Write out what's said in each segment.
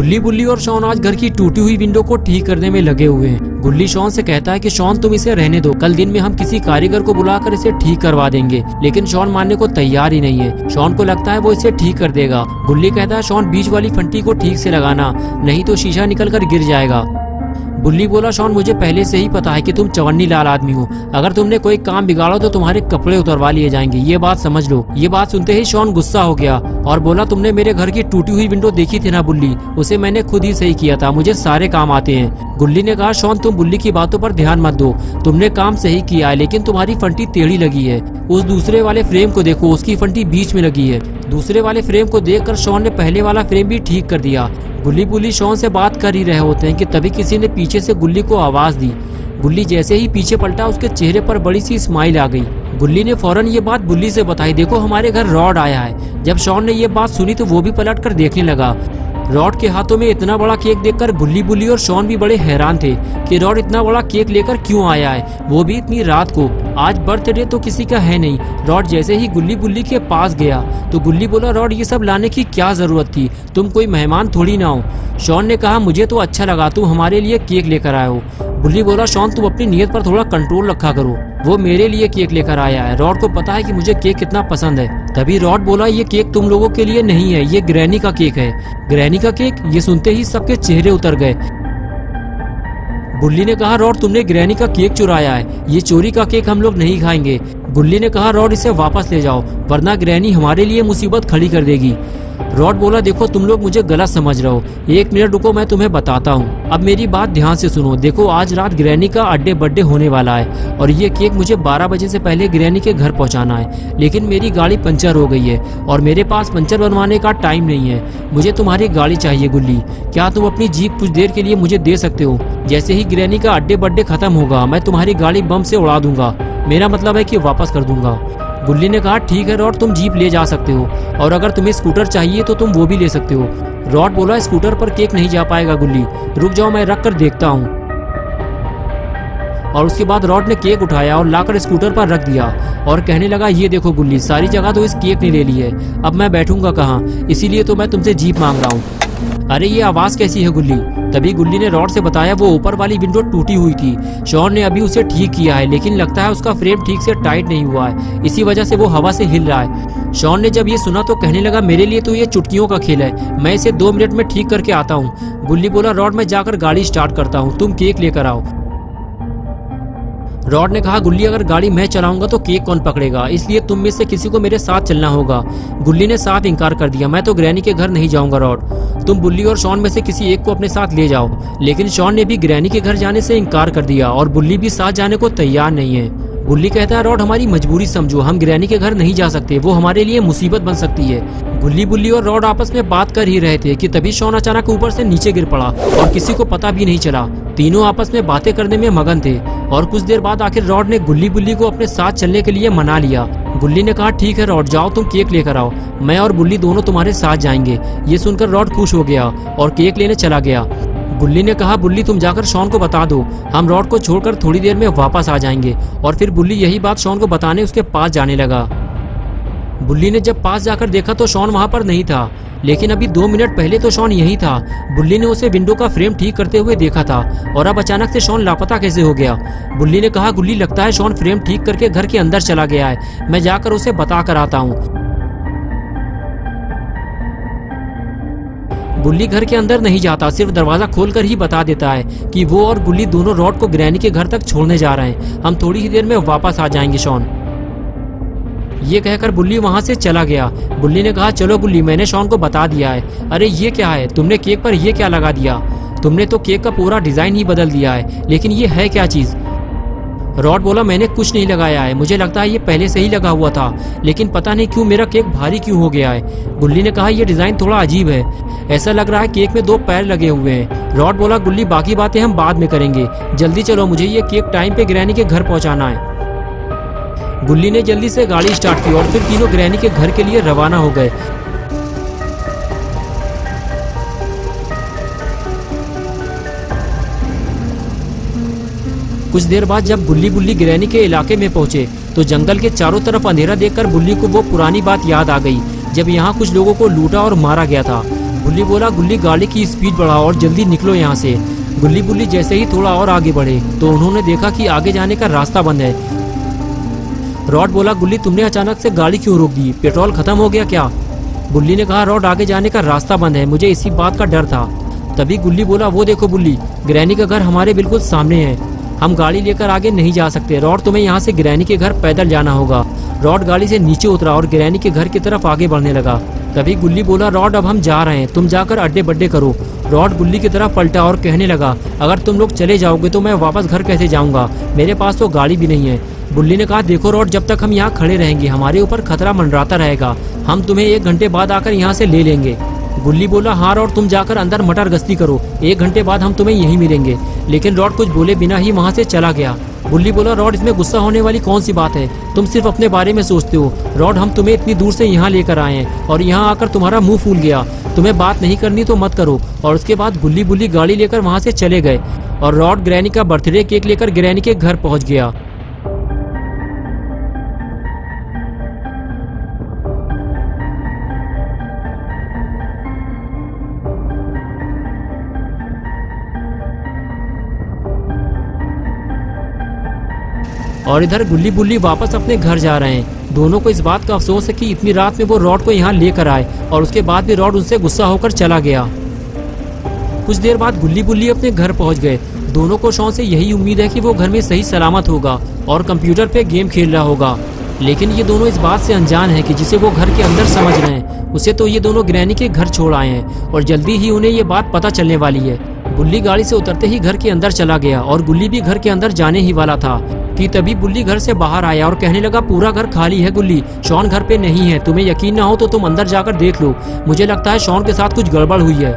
गुल्ली, बुल्ली और शॉन आज घर की टूटी हुई विंडो को ठीक करने में लगे हुए हैं। गुल्ली शॉन से कहता है कि शॉन तुम इसे रहने दो, कल दिन में हम किसी कारीगर को बुलाकर इसे ठीक करवा देंगे। लेकिन शॉन मानने को तैयार ही नहीं है। शॉन को लगता है वो इसे ठीक कर देगा। गुल्ली कहता है शॉन बीच वाली फंटी को ठीक से लगाना, नहीं तो शीशा निकल कर गिर जाएगा। बुल्ली बोला शॉन मुझे पहले से ही पता है कि तुम चवन्नी लाल आदमी हो, अगर तुमने कोई काम बिगाड़ा तो तुम्हारे कपड़े उतरवा लिए जाएंगे, ये बात समझ लो। ये बात सुनते ही शॉन गुस्सा हो गया और बोला तुमने मेरे घर की टूटी हुई विंडो देखी थी ना बुल्ली, उसे मैंने खुद ही सही किया था, मुझे सारे काम आते हैं। गुल्ली ने कहा शॉन तुम बुल्ली की बातों पर ध्यान मत दो, तुमने काम सही किया है लेकिन तुम्हारी फंटी टेढ़ी लगी है। उस दूसरे वाले फ्रेम को देखो, उसकी फंटी बीच में लगी है। दूसरे वाले फ्रेम को देखकर शॉन ने पहले वाला फ्रेम भी ठीक कर दिया। गुल्ली बुल्ली शॉन से बात कर ही रहे होते हैं कि तभी किसी ने पीछे से गुल्ली को आवाज दी। गुल्ली जैसे ही पीछे पलटा उसके चेहरे पर बड़ी सी स्माइल आ गई। गुल्ली ने फौरन ये बात बुल्ली से बताई, देखो हमारे घर रॉड आया है। जब शॉन ने ये बात सुनी तो वो भी पलट कर देखने लगा। रॉड के हाथों में इतना बड़ा केक देखकर गुल्ली, बुल्ली और शॉन भी बड़े हैरान थे कि रॉड इतना बड़ा केक लेकर क्यों आया है, वो भी इतनी रात को। आज बर्थडे तो किसी का है नहीं। रॉड जैसे ही गुल्ली बुल्ली के पास गया तो गुल्ली बोला रॉड ये सब लाने की क्या जरूरत थी, तुम कोई मेहमान थोड़ी ना हो। शॉन ने कहा मुझे तो अच्छा लगा तुम हमारे लिए केक लेकर आए हो। गुल्ली बोला शॉन तुम अपनी नीयत पर थोड़ा कंट्रोल रखा करो, वो मेरे लिए केक लेकर आया है, रॉड को पता है कि मुझे केक कितना पसंद है। तभी रॉड बोला ये केक तुम लोगों के लिए नहीं है, ये ग्रैनी का केक है। ग्रैनी का केक? ये सुनते ही सबके चेहरे उतर गए। बुल्ली ने कहा रॉड तुमने ग्रैनी का केक चुराया है, ये चोरी का केक हम लोग नहीं खाएंगे। गुल्ली ने कहा रॉड इसे वापस ले जाओ वरना ग्रैनी हमारे लिए मुसीबत खड़ी कर देगी। रॉड बोला देखो तुम लोग मुझे गलत समझ रहे हो, एक मिनट रुको मैं तुम्हें बताता हूँ। अब मेरी बात ध्यान से सुनो, देखो आज रात ग्रैनी का बर्थडे होने वाला है और ये केक मुझे 12 बजे से पहले ग्रैनी के घर पहुँचाना है। लेकिन मेरी गाड़ी पंचर हो गई है और मेरे पास पंचर बनवाने का टाइम नहीं है। मुझे तुम्हारी गाड़ी चाहिए गुल्ली, क्या तुम अपनी जीप कुछ देर के लिए मुझे दे सकते हो? जैसे ही ग्रैनी का बर्थडे खत्म होगा मैं तुम्हारी गाड़ी बम से उड़ा दूंगा, मेरा मतलब है कि वापस कर दूंगा। गुल्ली ने कहा ठीक है रॉड तुम जीप ले जा सकते हो और अगर तुम्हें स्कूटर चाहिए तो तुम वो भी ले सकते हो। रॉड बोला स्कूटर पर केक नहीं जा पाएगा गुल्ली, रुक जाओ मैं रख कर देखता हूँ। और उसके बाद रॉड ने केक उठाया और लाकर स्कूटर पर रख दिया और कहने लगा ये देखो गुल्ली सारी जगह तो इस केक ने ले ली है, अब मैं बैठूंगा कहाँ, इसीलिए तो मैं तुमसे जीप मांग रहा हूँ। अरे ये आवाज कैसी है गुल्ली? तभी गुल्ली ने रॉड से बताया वो ऊपर वाली विंडो टूटी हुई थी, शॉन ने अभी उसे ठीक किया है लेकिन लगता है उसका फ्रेम ठीक से टाइट नहीं हुआ है, इसी वजह से वो हवा से हिल रहा है। शॉन ने जब ये सुना तो कहने लगा मेरे लिए तो ये चुटकियों का खेल है, मैं इसे 2 मिनट में ठीक करके आता हूँ। गुल्ली बोला रॉड मैं जाकर गाड़ी स्टार्ट करता हूँ, तुम केक लेकर आओ। रॉड ने कहा गुल्ली अगर गाड़ी मैं चलाऊंगा तो केक कौन पकड़ेगा, इसलिए तुम में से किसी को मेरे साथ चलना होगा। गुल्ली ने साफ इनकार कर दिया, मैं तो ग्रैनी के घर नहीं जाऊंगा रॉड, तुम बुल्ली और शॉन में से किसी एक को अपने साथ ले जाओ। लेकिन शॉन ने भी ग्रैनी के घर जाने से इनकार कर दिया और बुल्ली भी साथ जाने को तैयार नहीं है। बुल्ली कहता है रॉड हमारी मजबूरी समझो, हम ग्रैनी के घर नहीं जा सकते, वो हमारे लिए मुसीबत बन सकती है। गुल्ली, बुल्ली और रॉड आपस में बात कर ही रहे थे कि तभी शॉन अचानक ऊपर से नीचे गिर पड़ा और किसी को पता भी नहीं चला। तीनों आपस में बातें करने में मगन थे और कुछ देर बाद आखिर रॉड ने गुल्ली, बुल्ली को अपने साथ चलने के लिए मना लिया। गुल्ली ने कहा ठीक है रॉड जाओ तुम केक लेकर आओ, मैं और बुल्ली दोनों तुम्हारे साथ जाएंगे। ये सुनकर रॉड खुश हो गया और केक लेने चला गया। गुल्ली ने कहा बुल्ली तुम जाकर शॉन को बता दो, हम रॉड को छोड़कर थोड़ी देर में वापस आ जाएंगे। और फिर बुल्ली यही बात शॉन को बताने उसके पास जाने लगा। बुल्ली ने जब पास जाकर देखा तो शॉन वहां पर नहीं था, लेकिन अभी 2 मिनट पहले तो शॉन यही था। बुल्ली ने उसे विंडो का फ्रेम ठीक करते हुए देखा था और अब अचानक से शॉन लापता कैसे हो गया। बुल्ली ने कहा गुल्ली लगता है शॉन फ्रेम ठीक करके घर के अंदर चला गया है, मैं जाकर उसे बता कर आता हूँ। बुल्ली घर के अंदर नहीं जाता, सिर्फ दरवाजा खोलकर ही बता देता है कि वो और गुल्ली दोनों रॉड को ग्रैनी के घर तक छोड़ने जा रहे हैं, हम थोड़ी ही देर में वापस आ जाएंगे शॉन। ये कहकर बुल्ली वहां से चला गया। बुल्ली ने कहा चलो गुल्ली मैंने शॉन को बता दिया है। अरे ये क्या है, तुमने केक पर ये क्या लगा दिया? तुमने तो केक का पूरा डिजाइन ही बदल दिया है, लेकिन ये है क्या चीज? रॉड बोला मैंने कुछ नहीं लगाया है, मुझे लगता है ये पहले से ही लगा हुआ था, लेकिन पता नहीं क्यों मेरा केक भारी क्यों हो गया है। गुल्ली ने कहा ये डिजाइन थोड़ा अजीब है, ऐसा लग रहा है केक में 2 पैर लगे हुए हैं। रॉड बोला गुल्ली बाकी बातें हम बाद में करेंगे, जल्दी चलो मुझे ये केक टाइम पे ग्रैनी के घर पहुंचाना है। गुल्ली ने जल्दी से गाड़ी स्टार्ट की और फिर तीनों ग्रैनी के घर के लिए रवाना हो गए। कुछ देर बाद जब गुल्ली, बुल्ली ग्रैनी के इलाके में पहुंचे तो जंगल के चारों तरफ अंधेरा देखकर बुल्ली को वो पुरानी बात याद आ गई जब यहाँ कुछ लोगों को लूटा और मारा गया था। गुल्ली बोला, गुल्ली गाड़ी की स्पीड बढ़ाओ और जल्दी निकलो यहाँ से। गुल्ली बुल्ली जैसे ही थोड़ा और आगे बढ़े तो उन्होंने देखा कि आगे जाने का रास्ता बंद है। रॉड बोला, गुल्ली तुमने अचानक से गाड़ी क्यों रोक दी, पेट्रोल खत्म हो गया क्या? गुल्ली ने कहा, रॉड आगे जाने का रास्ता बंद है, मुझे इसी बात का डर था। तभी गुल्ली बोला, वो देखो बुल्ली, ग्रैनी का घर हमारे बिल्कुल सामने है, हम गाड़ी लेकर आगे नहीं जा सकते। रॉड तुम्हें यहाँ से ग्रैनी के घर पैदल जाना होगा। रॉड गाड़ी से नीचे उतरा और ग्रैनी के घर की तरफ आगे बढ़ने लगा। तभी गुल्ली बोला, रॉड अब हम जा रहे हैं, तुम जाकर अड्डे बड्डे करो। रॉड गुल्ली की तरफ पलटा और कहने लगा, अगर तुम लोग चले जाओगे तो मैं वापस घर कैसे जाऊंगा, मेरे पास तो गाड़ी भी नहीं है। बुल्ली ने कहा, देखो रॉड, जब तक हम यहाँ खड़े रहेंगे हमारे ऊपर खतरा मंडराता रहेगा, हम तुम्हें 1 घंटे बाद आकर यहाँ से ले लेंगे। गुल्ली बोला, हाँ रॉड, तुम जाकर अंदर मटर गश्ती करो, 1 घंटे बाद हम तुम्हें यहीं मिलेंगे। लेकिन रॉड कुछ बोले बिना ही वहाँ से चला गया। गुल्ली बोला, रॉड इसमें गुस्सा होने वाली कौन सी बात है, तुम सिर्फ अपने बारे में सोचते हो। रॉड हम तुम्हें इतनी दूर से यहाँ लेकर आए हैं और यहाँ आकर तुम्हारा मुंह फूल गया, तुम्हें बात नहीं करनी तो मत करो। और उसके बाद गुल्ली बुल्ली गाड़ी लेकर वहाँ से चले गए और रॉड ग्रैनी का बर्थडे केक लेकर ग्रैनी के घर पहुँच गया। और इधर गुल्ली बुल्ली वापस अपने घर जा रहे हैं। दोनों को इस बात का अफसोस है कि इतनी रात में वो रॉड को यहाँ लेकर आए और उसके बाद भी रॉड उनसे गुस्सा होकर चला गया। कुछ देर बाद गुल्ली बुल्ली अपने घर पहुँच गए। दोनों को शॉन से यही उम्मीद है कि वो घर में सही सलामत होगा और कंप्यूटर पे गेम खेल रहा होगा। लेकिन ये दोनों इस बात से अनजान है कि जिसे वो घर के अंदर समझ रहे हैं उसे तो ये दोनों ग्रैनी के घर छोड़ आए हैं और जल्दी ही उन्हें ये बात पता चलने वाली है। गुल्ली गाड़ी से उतरते ही घर के अंदर चला गया और गुल्ली भी घर के अंदर जाने ही वाला था कि तभी बुल्ली घर से बाहर आया और कहने लगा, पूरा घर खाली है गुल्ली, शॉन घर पे नहीं है, तुम्हें यकीन ना हो तो तुम अंदर जाकर देख लो, मुझे लगता है शॉन के साथ कुछ गड़बड़ हुई है।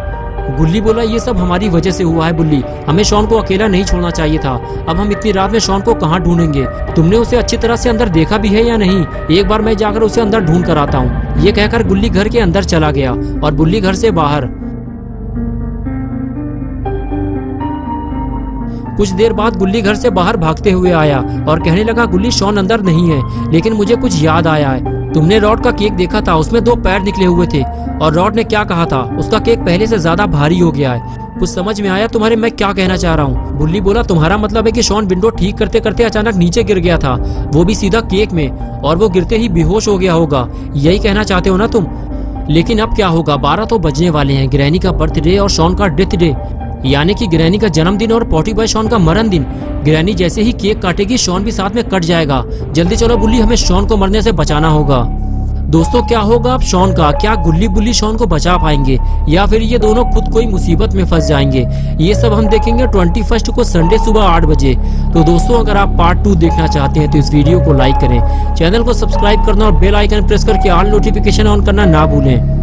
गुल्ली बोला, ये सब हमारी वजह से हुआ है बुल्ली, हमें शॉन को अकेला नहीं छोड़ना चाहिए था, अब हम इतनी रात में शॉन को कहाँ ढूंढेंगे, तुमने उसे अच्छी तरह से अंदर देखा भी है या नहीं, एक बार मैं जाकर उसे अंदर ढूंढ कर आता हूँ। ये कहकर गुल्ली घर के अंदर चला गया और बुल्ली घर से बाहर। कुछ देर बाद गुल्ली घर से बाहर भागते हुए आया और कहने लगा, गुल्ली शॉन अंदर नहीं है, लेकिन मुझे कुछ याद आया है, तुमने रॉड का केक देखा था, उसमें 2 पैर निकले हुए थे और रॉड ने क्या कहा था, उसका केक पहले से ज्यादा भारी हो गया है। कुछ समझ में आया तुम्हारे मैं क्या कहना चाह रहा हूँ? गुल्ली बोला, तुम्हारा मतलब है कि शॉन विंडो ठीक करते करते अचानक नीचे गिर गया था, वो भी सीधा केक में, और वो गिरते ही बेहोश हो गया होगा, यही कहना चाहते हो ना तुम? लेकिन अब क्या होगा, 12 तो बजने वाले हैं, ग्रैनी का बर्थडे और शॉन का डेथ डे, यानी कि ग्रैनी का जन्मदिन और पॉटी बॉय शॉन का मरण दिन। ग्रैनी जैसे ही केक काटेगी शॉन भी साथ में कट जाएगा। जल्दी चलो बुल्ली, हमें शॉन को मरने से बचाना होगा। दोस्तों क्या होगा अब शॉन का, क्या गुल्ली बुल्ली शॉन को बचा पाएंगे या फिर ये दोनों खुद कोई मुसीबत में फंस जाएंगे? ये सब हम देखेंगे 21 को संडे सुबह 8 बजे। तो दोस्तों अगर आप पार्ट 2 देखना चाहते हैं तो इस वीडियो को लाइक करें, चैनल को सब्सक्राइब करना और बेल आइकन प्रेस करके ऑल नोटिफिकेशन ऑन करना ना भूलें।